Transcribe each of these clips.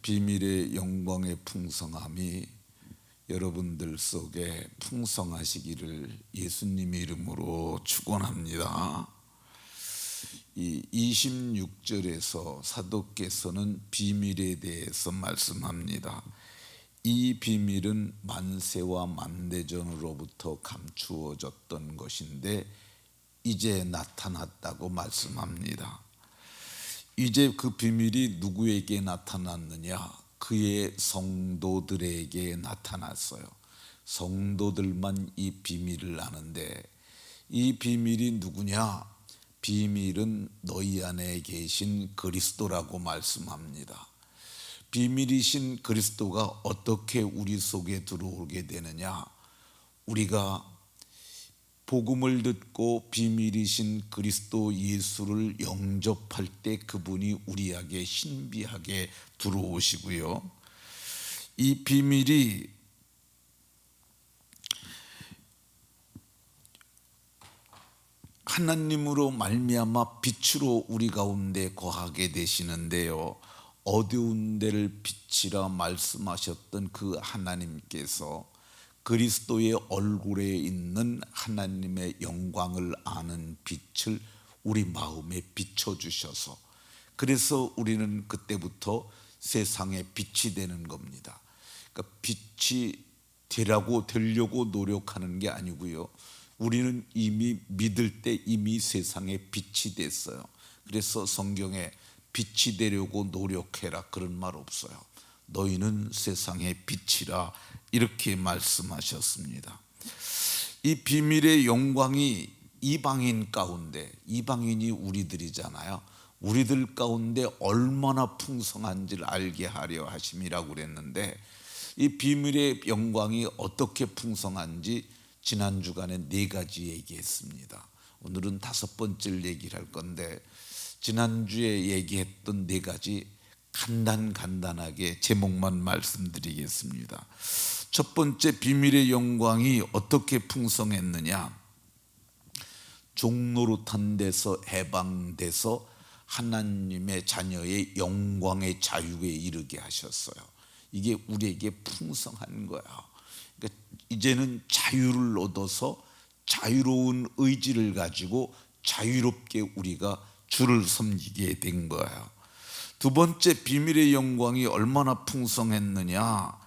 비밀의 영광의 풍성함이 여러분들 속에 풍성하시기를 예수님 이름으로 축원합니다. 이 26절에서 사도께서는 비밀에 대해서 말씀합니다. 이 비밀은 만세와 만대전으로부터 감추어졌던 것인데 이제 나타났다고 말씀합니다. 이제 그 비밀이 누구에게 나타났느냐? 그의 성도들에게 나타났어요. 성도들만 이 비밀을 아는데, 이 비밀이 누구냐? 비밀은 너희 안에 계신 그리스도라고 말씀합니다. 비밀이신 그리스도가 어떻게 우리 속에 들어오게 되느냐? 우리가 복음을 듣고 비밀이신 그리스도 예수를 영접할 때 그분이 우리에게 신비하게 들어오시고요, 이 비밀이 하나님으로 말미암아 빛으로 우리 가운데 거하게 되시는데요, 어두운 데를 빛이라 말씀하셨던 그 하나님께서 그리스도의 얼굴에 있는 하나님의 영광을 아는 빛을 우리 마음에 비춰주셔서, 그래서 우리는 그때부터 세상에 빛이 되는 겁니다. 그러니까 빛이 되려고 노력하는 게 아니고요, 우리는 이미 믿을 때 이미 세상에 빛이 됐어요. 그래서 성경에 빛이 되려고 노력해라 그런 말 없어요. 너희는 세상의 빛이라 이렇게 말씀하셨습니다. 이 비밀의 영광이 이방인 가운데, 이방인이 우리들이잖아요, 우리들 가운데 얼마나 풍성한지를 알게 하려 하심이라고 그랬는데, 이 비밀의 영광이 어떻게 풍성한지 지난 주간에 4가지 얘기했습니다. 오늘은 5번째를 얘기를 할 건데, 지난주에 얘기했던 4가지 간단하게 제목만 말씀드리겠습니다. 첫 번째, 비밀의 영광이 어떻게 풍성했느냐? 종노릇한 데서 해방돼서 하나님의 자녀의 영광의 자유에 이르게 하셨어요. 이게 우리에게 풍성한 거야. 그러니까 이제는 자유를 얻어서 자유로운 의지를 가지고 자유롭게 우리가 주를 섬기게 된 거예요. 두 번째, 비밀의 영광이 얼마나 풍성했느냐?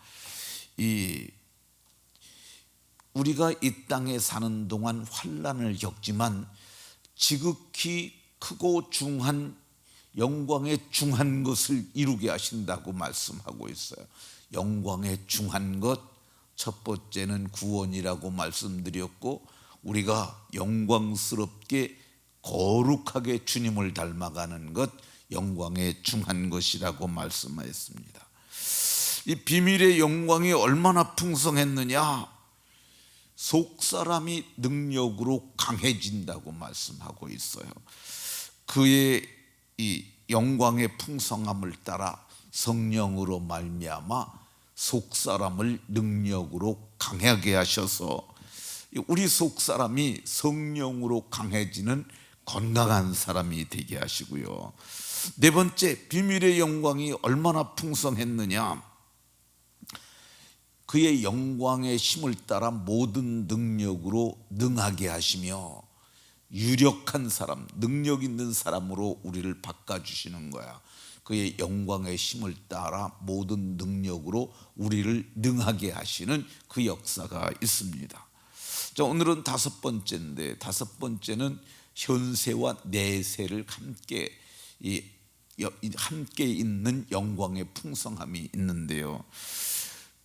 우리가 이 땅에 사는 동안 환난을 겪지만 지극히 크고 중한 영광의 중한 것을 이루게 하신다고 말씀하고 있어요. 영광의 중한 것, 첫 번째는 구원이라고 말씀드렸고, 우리가 영광스럽게 거룩하게 주님을 닮아가는 것, 영광의 중한 것이라고 말씀하였습니다. 이 비밀의 영광이 얼마나 풍성했느냐? 속사람이 능력으로 강해진다고 말씀하고 있어요. 그의 이 영광의 풍성함을 따라 성령으로 말미암아 속사람을 능력으로 강하게 하셔서 우리 속사람이 성령으로 강해지는 건강한 사람이 되게 하시고요. 네 번째, 비밀의 영광이 얼마나 풍성했느냐? 그의 영광의 힘을 따라 모든 능력으로 능하게 하시며 유력한 사람, 능력 있는 사람으로 우리를 바꿔주시는 거야. 그의 영광의 힘을 따라 모든 능력으로 우리를 능하게 하시는 그 역사가 있습니다. 자, 오늘은 5번째인데, 5번째는 현세와 내세를 함께 있는 영광의 풍성함이 있는데요,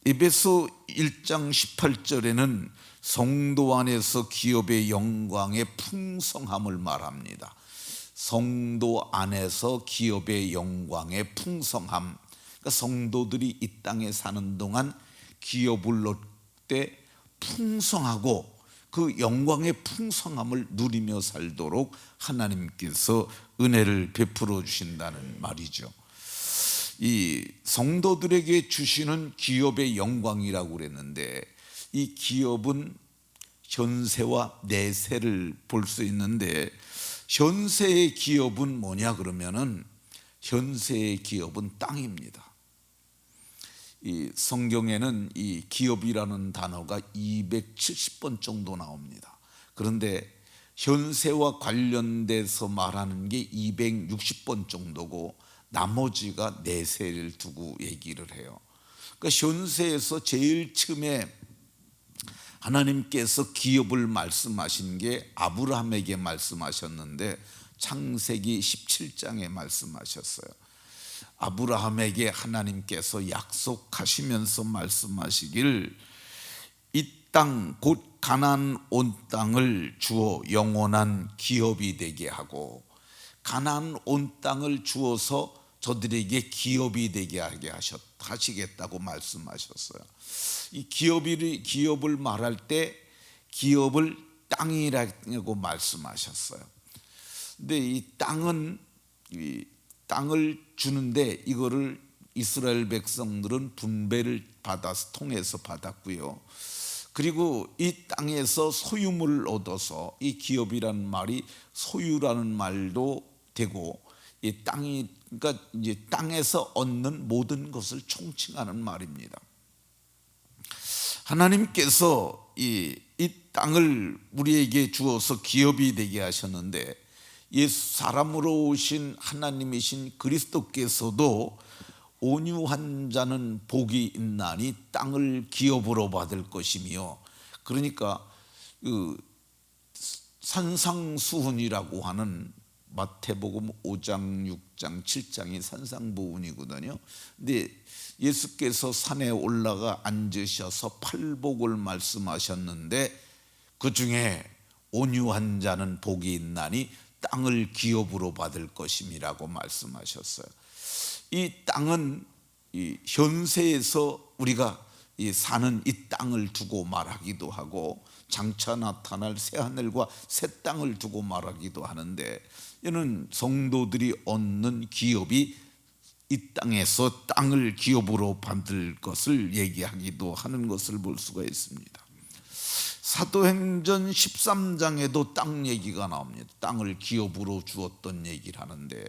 에베소 1장 18절에는 성도 안에서 기업의 영광의 풍성함을 말합니다. 성도 안에서 기업의 영광의 풍성함, 그러니까 성도들이 이 땅에 사는 동안 기업을 얻을 때 풍성하고 그 영광의 풍성함을 누리며 살도록 하나님께서 은혜를 베풀어 주신다는 말이죠. 이 성도들에게 주시는 기업의 영광이라고 그랬는데, 이 기업은 현세와 내세를 볼 수 있는데, 현세의 기업은 뭐냐 그러면은, 현세의 기업은 땅입니다. 이 성경에는 이 기업이라는 단어가 270번 정도 나옵니다. 그런데 현세와 관련돼서 말하는 게 260번 정도고 나머지가 내세를 두고 얘기를 해요. 그러니까 현세에서 제일 처음에 하나님께서 기업을 말씀하신 게 아브라함에게 말씀하셨는데 창세기 17장에 말씀하셨어요. 아브라함에게 하나님께서 약속하시면서 말씀하시길 이 땅 곧 가나안 온 땅을 주어 영원한 기업이 되게 하고 가나안 온 땅을 주어서 저들에게 기업이 되게 하게 하시겠다고 말씀하셨어요. 이 기업을 말할 때 기업을 땅이라고 말씀하셨어요. 근데 이 땅을 주는데 이거를 이스라엘 백성들은 분배를 통해서 받았고요. 그리고 이 땅에서 소유물을 얻어서 이 기업이라는 말이 소유라는 말도 되고 이 땅이 그러니까 이제 땅에서 얻는 모든 것을 총칭하는 말입니다. 하나님께서 이 땅을 우리에게 주어서 기업이 되게 하셨는데 예수 사람으로 오신 하나님이신 그리스도께서도 온유한 자는 복이 있나니 땅을 기업으로 받을 것이며, 그러니까 그 산상수훈이라고 하는 마태복음 5장, 6장, 7장이 산상보훈이거든요. 근데 예수께서 산에 올라가 앉으셔서 팔복을 말씀하셨는데 그 중에 온유한 자는 복이 있나니 땅을 기업으로 받을 것임이라고 말씀하셨어요. 이 땅은 이 현세에서 우리가 사는 이 땅을 두고 말하기도 하고 장차 나타날 새하늘과 새 땅을 두고 말하기도 하는데, 이는 성도들이 얻는 기업이 이 땅에서 땅을 기업으로 받을 것을 얘기하기도 하는 것을 볼 수가 있습니다. 사도행전 13장에도 땅 얘기가 나옵니다. 땅을 기업으로 주었던 얘기를 하는데,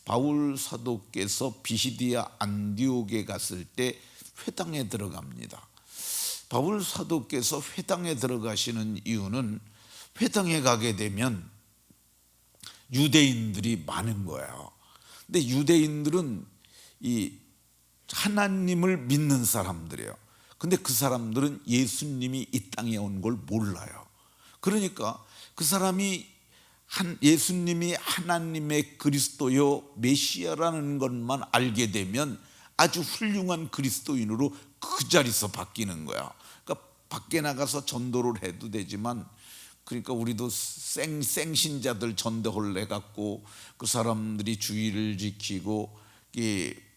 바울 사도께서 비시디아 안디옥에 갔을 때 회당에 들어갑니다. 바울 사도께서 회당에 들어가시는 이유는 회당에 가게 되면 유대인들이 많은 거예요. 근데 유대인들은 이 하나님을 믿는 사람들이에요. 근데 그 사람들은 예수님이 이 땅에 온 걸 몰라요. 그러니까 그 사람이 예수님이 하나님의 그리스도요 메시아라는 것만 알게 되면 아주 훌륭한 그리스도인으로 그 자리에서 바뀌는 거야. 그러니까 밖에 나가서 전도를 해도 되지만, 그러니까 우리도 생신자들 전도를 해갖고 그 사람들이 주의를 지키고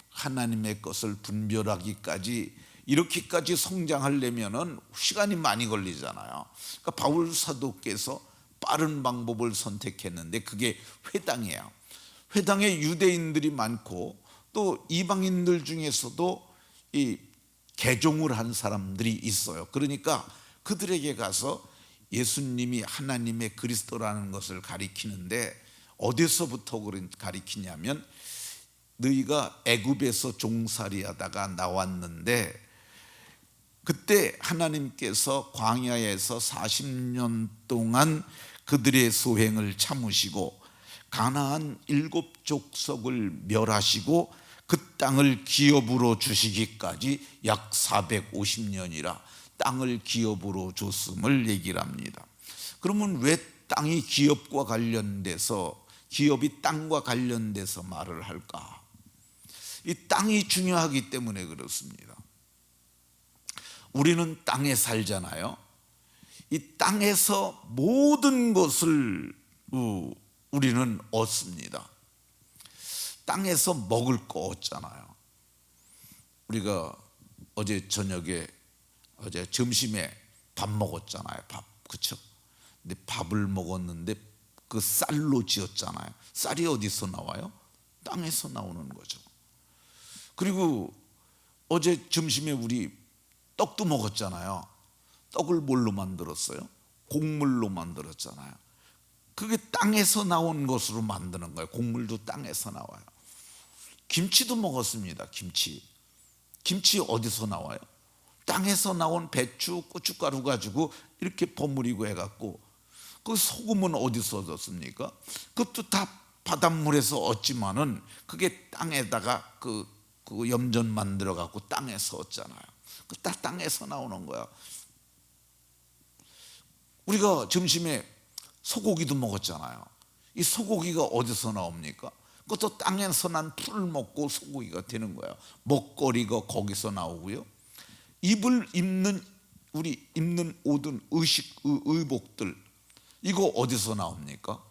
하나님의 것을 분별하기까지 이렇게까지 성장하려면은 시간이 많이 걸리잖아요. 그러니까 바울 사도께서 빠른 방법을 선택했는데 그게 회당이에요. 회당에 유대인들이 많고 또 이방인들 중에서도 이 개종을 한 사람들이 있어요. 그러니까 그들에게 가서 예수님이 하나님의 그리스도라는 것을 가리키는데, 어디서부터 가리키냐면 너희가 애굽에서 종살이하다가 나왔는데 그때 하나님께서 광야에서 40년 동안 그들의 소행을 참으시고 가나안 7족속을 멸하시고 그 땅을 기업으로 주시기까지 약 450년이라 땅을 기업으로 줬음을 얘기를 합니다. 그러면 왜 땅이 기업과 관련돼서, 기업이 땅과 관련돼서 말을 할까? 이 땅이 중요하기 때문에 그렇습니다. 우리는 땅에 살잖아요. 이 땅에서 모든 것을 우리는 얻습니다. 땅에서 먹을 거 얻잖아요. 우리가 어제 점심에 밥 먹었잖아요. 밥, 그렇죠? 근데 밥을 먹었는데 그 쌀로 지었잖아요. 쌀이 어디서 나와요? 땅에서 나오는 거죠. 그리고 어제 점심에 우리 떡도 먹었잖아요. 떡을 뭘로 만들었어요? 곡물로 만들었잖아요. 그게 땅에서 나온 것으로 만드는 거예요. 곡물도 땅에서 나와요. 김치도 먹었습니다. 김치 어디서 나와요? 땅에서 나온 배추, 고춧가루 가지고 이렇게 버무리고 해갖고, 그 소금은 어디서 얻었습니까? 그것도 다 바닷물에서 얻지만은 그게 땅에다가 그 염전 만들어 갖고 땅에서 얻잖아요. 그 다 땅에서 나오는 거야. 우리가 점심에 소고기도 먹었잖아요. 이 소고기가 어디서 나옵니까? 그것도 땅에서 난 풀을 먹고 소고기가 되는 거야. 먹거리가 거기서 나오고요. 우리 입는 옷은 의복들, 이거 어디서 나옵니까?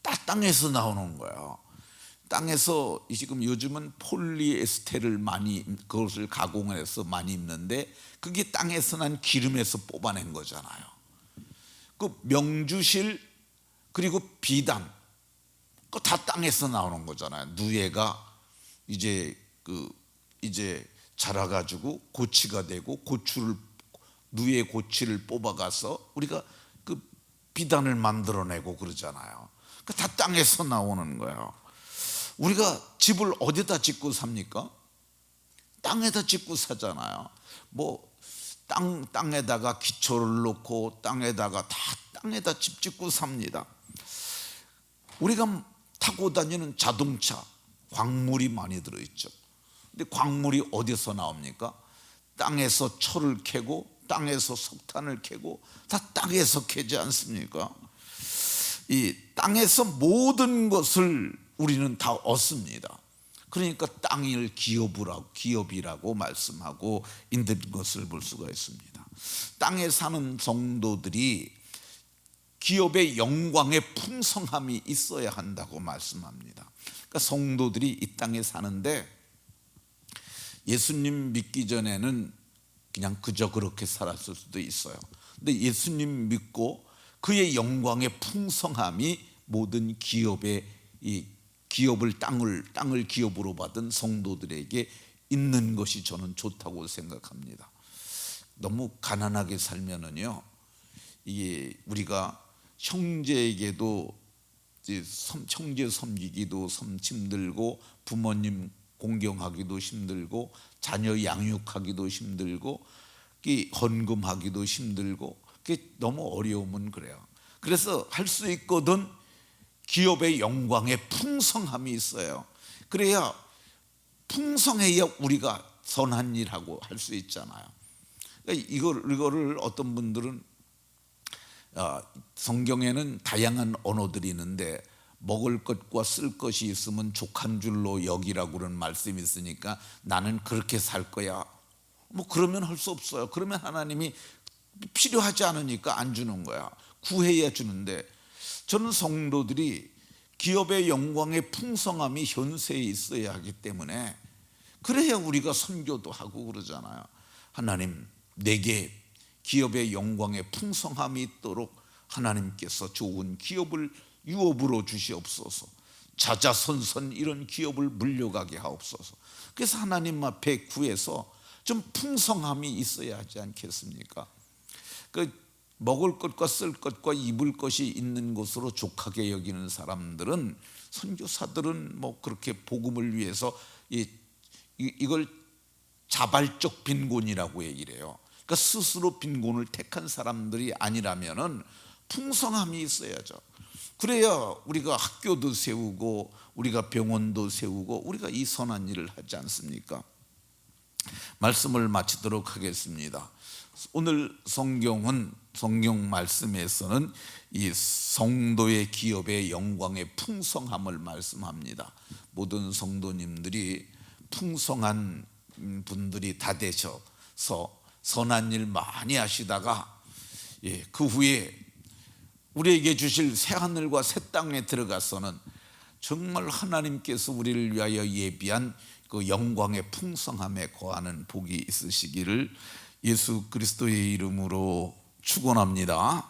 다 땅에서 나오는 거야. 땅에서 지금 요즘은 폴리에스테를 많이, 그것을 가공해서 많이 입는데, 그게 땅에서 난 기름에서 뽑아낸 거잖아요. 그 명주실, 그리고 비단, 그거 다 땅에서 나오는 거잖아요. 누에가 이제 자라가지고 고치가 되고, 누에 고치를 뽑아가서 우리가 그 비단을 만들어내고 그러잖아요. 그 다 땅에서 나오는 거예요. 우리가 집을 어디다 짓고 삽니까? 땅에다 짓고 사잖아요. 뭐 땅에다가 기초를 놓고 땅에다가 집 짓고 삽니다. 우리가 타고 다니는 자동차, 광물이 많이 들어있죠. 근데 광물이 어디서 나옵니까? 땅에서 철을 캐고 땅에서 석탄을 캐고 다 땅에서 캐지 않습니까? 이 땅에서 모든 것을 우리는 다 얻습니다. 그러니까 땅을 기업이라고 말씀하고 있는 것을 볼 수가 있습니다. 땅에 사는 성도들이 기업의 영광의 풍성함이 있어야 한다고 말씀합니다. 그러니까 성도들이 이 땅에 사는데, 예수님 믿기 전에는 그냥 그저 그렇게 살았을 수도 있어요. 근데 예수님 믿고 그의 영광의 풍성함이 모든 땅을 기업으로 받은 성도들에게 있는 것이 저는 좋다고 생각합니다. 너무 가난하게 살면은요, 이게 우리가 형제에게도 형제 섬기기도 힘들고, 부모님 공경하기도 힘들고, 자녀 양육하기도 힘들고, 헌금하기도 힘들고, 그게 너무 어려우면 그래요. 그래서 할 수 있거든 기업의 영광의 풍성함이 있어요. 그래야, 풍성해야 우리가 선한 일하고 할 수 있잖아요. 그러니까 이거를 어떤 분들은, 성경에는 다양한 언어들이 있는데 먹을 것과 쓸 것이 있으면 족한 줄로 여기라고 그런 말씀이 있으니까 나는 그렇게 살 거야, 뭐 그러면 할 수 없어요. 그러면 하나님이 필요하지 않으니까 안 주는 거야. 구해야 주는데, 저는 성도들이 기업의 영광의 풍성함이 현세에 있어야 하기 때문에, 그래야 우리가 선교도 하고 그러잖아요. 하나님, 내게 기업의 영광의 풍성함이 있도록 하나님께서 좋은 기업을 유업으로 주시옵소서. 자자손손 이런 기업을 물려가게 하옵소서. 그래서 하나님 앞에 구해서 좀 풍성함이 있어야 하지 않겠습니까? 그 먹을 것과 쓸 것과 입을 것이 있는 것으로 족하게 여기는 사람들은, 선교사들은 뭐 그렇게 복음을 위해서 이걸 자발적 빈곤이라고 얘기를 해요. 그러니까 스스로 빈곤을 택한 사람들이 아니라면은 풍성함이 있어야죠. 그래야 우리가 학교도 세우고 우리가 병원도 세우고 우리가 이 선한 일을 하지 않습니까? 말씀을 마치도록 하겠습니다. 오늘 성경 말씀에서는 이 성도의 기업의 영광의 풍성함을 말씀합니다. 모든 성도님들이 풍성한 분들이 다 되셔서 선한 일 많이 하시다가, 그 후에 우리에게 주실 새 하늘과 새 땅에 들어가서는 정말 하나님께서 우리를 위하여 예비한 그 영광의 풍성함에 거하는 복이 있으시기를 예수 그리스도의 이름으로 축원합니다.